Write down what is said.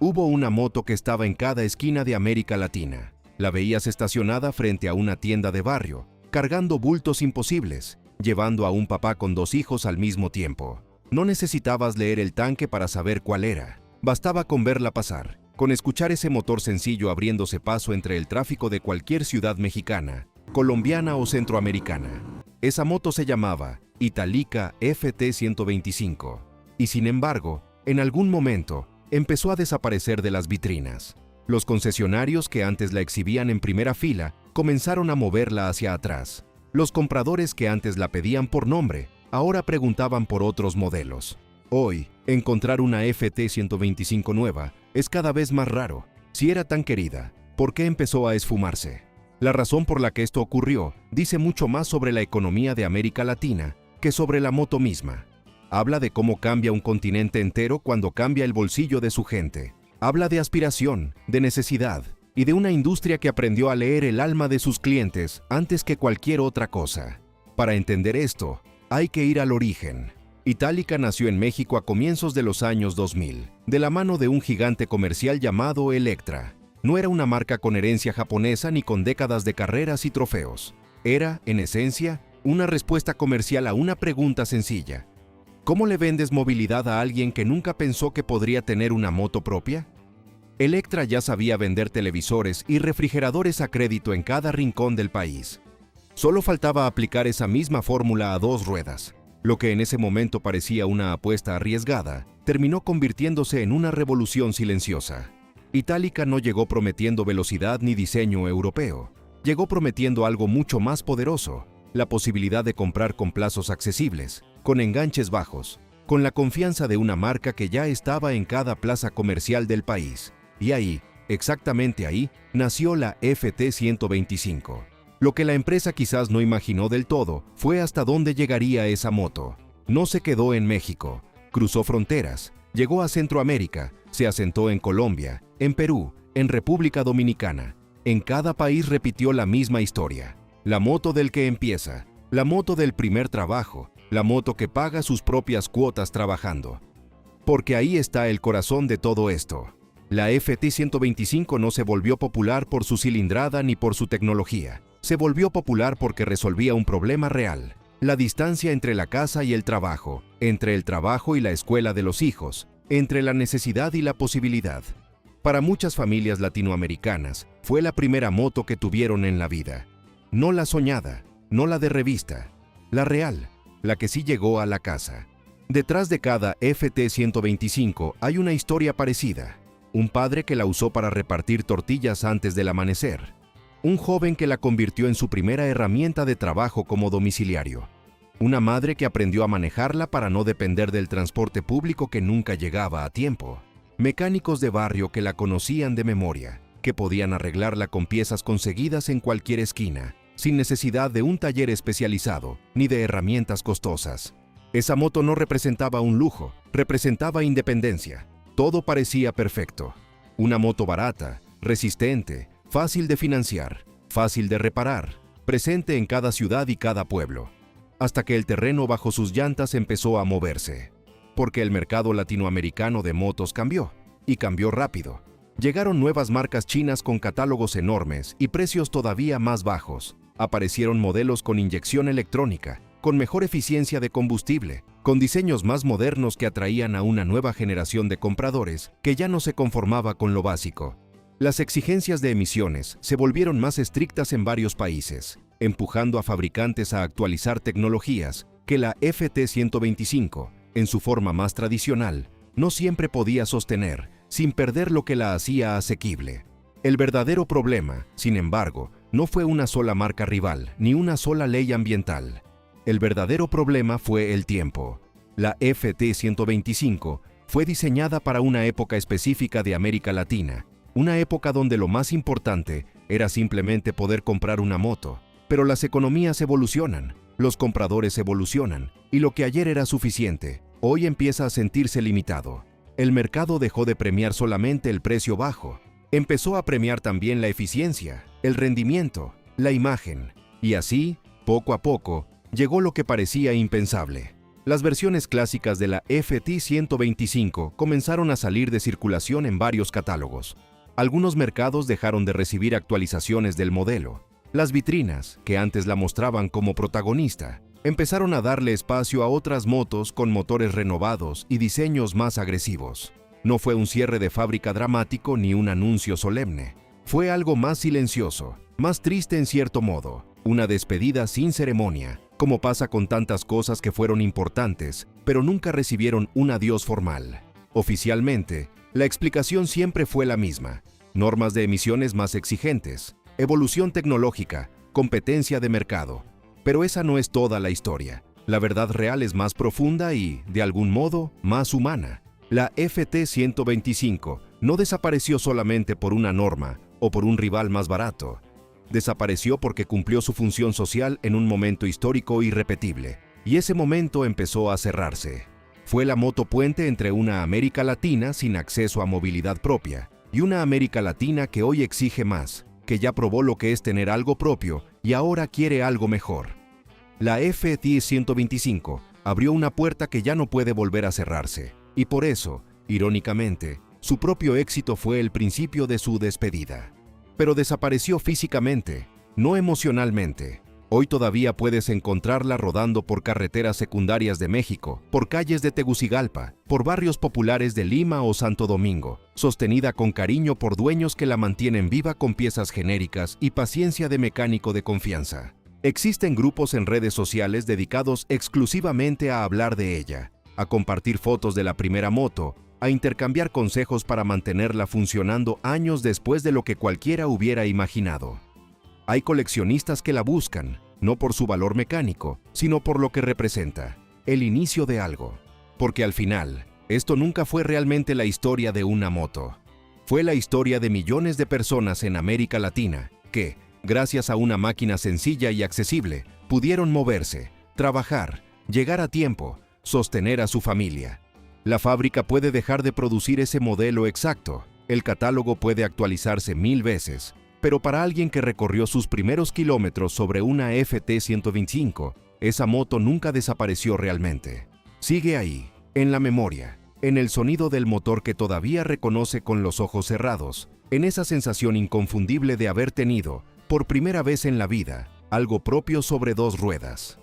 Hubo una moto que estaba en cada esquina de América Latina. La veías estacionada frente a una tienda de barrio, cargando bultos imposibles, llevando a un papá con 2 hijos al mismo tiempo. No necesitabas leer el tanque para saber cuál era. Bastaba con verla pasar, con escuchar ese motor sencillo abriéndose paso entre el tráfico de cualquier ciudad mexicana, colombiana o centroamericana. Esa moto se llamaba Italika FT125. Y sin embargo, en algún momento, empezó a desaparecer de las vitrinas. Los concesionarios que antes la exhibían en primera fila comenzaron a moverla hacia atrás. Los compradores que antes la pedían por nombre, ahora preguntaban por otros modelos. Hoy, encontrar una FT125 nueva es cada vez más raro. Si era tan querida, ¿por qué empezó a esfumarse? La razón por la que esto ocurrió dice mucho más sobre la economía de América Latina que sobre la moto misma. Habla de cómo cambia un continente entero cuando cambia el bolsillo de su gente. Habla de aspiración, de necesidad y de una industria que aprendió a leer el alma de sus clientes antes que cualquier otra cosa. Para entender esto, hay que ir al origen. Italika nació en México a comienzos de los años 2000, de la mano de un gigante comercial llamado Electra. No era una marca con herencia japonesa ni con décadas de carreras y trofeos. Era, en esencia, una respuesta comercial a una pregunta sencilla. ¿Cómo le vendes movilidad a alguien que nunca pensó que podría tener una moto propia? Electra ya sabía vender televisores y refrigeradores a crédito en cada rincón del país. Solo faltaba aplicar esa misma fórmula a 2 ruedas. Lo que en ese momento parecía una apuesta arriesgada, terminó convirtiéndose en una revolución silenciosa. Italika no llegó prometiendo velocidad ni diseño europeo. Llegó prometiendo algo mucho más poderoso: la posibilidad de comprar con plazos accesibles, con enganches bajos, con la confianza de una marca que ya estaba en cada plaza comercial del país. Y ahí, exactamente ahí, nació la FT125. Lo que la empresa quizás no imaginó del todo fue hasta dónde llegaría esa moto. No se quedó en México, cruzó fronteras, llegó a Centroamérica, se asentó en Colombia, en Perú, en República Dominicana. En cada país repitió la misma historia. La moto del que empieza, la moto del primer trabajo, la moto que paga sus propias cuotas trabajando. Porque ahí está el corazón de todo esto. La FT125 no se volvió popular por su cilindrada ni por su tecnología. Se volvió popular porque resolvía un problema real: la distancia entre la casa y el trabajo, entre el trabajo y la escuela de los hijos, entre la necesidad y la posibilidad. Para muchas familias latinoamericanas, fue la primera moto que tuvieron en la vida. No la soñada, no la de revista, la real, la que sí llegó a la casa. Detrás de cada FT125 hay una historia parecida. Un padre que la usó para repartir tortillas antes del amanecer. Un joven que la convirtió en su primera herramienta de trabajo como domiciliario. Una madre que aprendió a manejarla para no depender del transporte público que nunca llegaba a tiempo. Mecánicos de barrio que la conocían de memoria, que podían arreglarla con piezas conseguidas en cualquier esquina, sin necesidad de un taller especializado ni de herramientas costosas. Esa moto no representaba un lujo, representaba independencia. Todo parecía perfecto. Una moto barata, resistente, fácil de financiar, fácil de reparar, presente en cada ciudad y cada pueblo. Hasta que el terreno bajo sus llantas empezó a moverse. Porque el mercado latinoamericano de motos cambió, y cambió rápido. Llegaron nuevas marcas chinas con catálogos enormes y precios todavía más bajos. Aparecieron modelos con inyección electrónica, con mejor eficiencia de combustible, con diseños más modernos que atraían a una nueva generación de compradores que ya no se conformaba con lo básico. Las exigencias de emisiones se volvieron más estrictas en varios países, empujando a fabricantes a actualizar tecnologías que la FT125, en su forma más tradicional, no siempre podía sostener, sin perder lo que la hacía asequible. El verdadero problema, sin embargo, no fue una sola marca rival, ni una sola ley ambiental. El verdadero problema fue el tiempo. La FT125 fue diseñada para una época específica de América Latina, una época donde lo más importante era simplemente poder comprar una moto. Pero las economías evolucionan, los compradores evolucionan, y lo que ayer era suficiente, hoy empieza a sentirse limitado. El mercado dejó de premiar solamente el precio bajo. Empezó a premiar también la eficiencia, el rendimiento, la imagen. Y así, poco a poco, llegó lo que parecía impensable: Las versiones clásicas de la FT-125 comenzaron a salir de circulación en varios catálogos. Algunos mercados dejaron de recibir actualizaciones del modelo. Las vitrinas, que antes la mostraban como protagonista, empezaron a darle espacio a otras motos con motores renovados y diseños más agresivos. No fue un cierre de fábrica dramático ni un anuncio solemne. Fue algo más silencioso, más triste en cierto modo, una despedida sin ceremonia, como pasa con tantas cosas que fueron importantes, pero nunca recibieron un adiós formal. Oficialmente, la explicación siempre fue la misma: normas de emisiones más exigentes, evolución tecnológica, competencia de mercado. Pero esa no es toda la historia. La verdad real es más profunda y, de algún modo, más humana. La FT-125 no desapareció solamente por una norma o por un rival más barato. Desapareció porque cumplió su función social en un momento histórico irrepetible, y ese momento empezó a cerrarse. Fue la moto puente entre una América Latina sin acceso a movilidad propia y una América Latina que hoy exige más, que ya probó lo que es tener algo propio y ahora quiere algo mejor. La FT-125 abrió una puerta que ya no puede volver a cerrarse, y por eso, irónicamente, su propio éxito fue el principio de su despedida. Pero desapareció físicamente, no emocionalmente. Hoy todavía puedes encontrarla rodando por carreteras secundarias de México, por calles de Tegucigalpa, por barrios populares de Lima o Santo Domingo, sostenida con cariño por dueños que la mantienen viva con piezas genéricas y paciencia de mecánico de confianza. Existen grupos en redes sociales dedicados exclusivamente a hablar de ella, a compartir fotos de la primera moto, a intercambiar consejos para mantenerla funcionando años después de lo que cualquiera hubiera imaginado. Hay coleccionistas que la buscan, no por su valor mecánico, sino por lo que representa, el inicio de algo. Porque al final, esto nunca fue realmente la historia de una moto. Fue la historia de millones de personas en América Latina que, gracias a una máquina sencilla y accesible, pudieron moverse, trabajar, llegar a tiempo, sostener a su familia. La fábrica puede dejar de producir ese modelo exacto, el catálogo puede actualizarse 1000 veces, pero para alguien que recorrió sus primeros kilómetros sobre una FT-125, esa moto nunca desapareció realmente. Sigue ahí, en la memoria, en el sonido del motor que todavía reconoce con los ojos cerrados, en esa sensación inconfundible de haber tenido, por primera vez en la vida, algo propio sobre dos ruedas.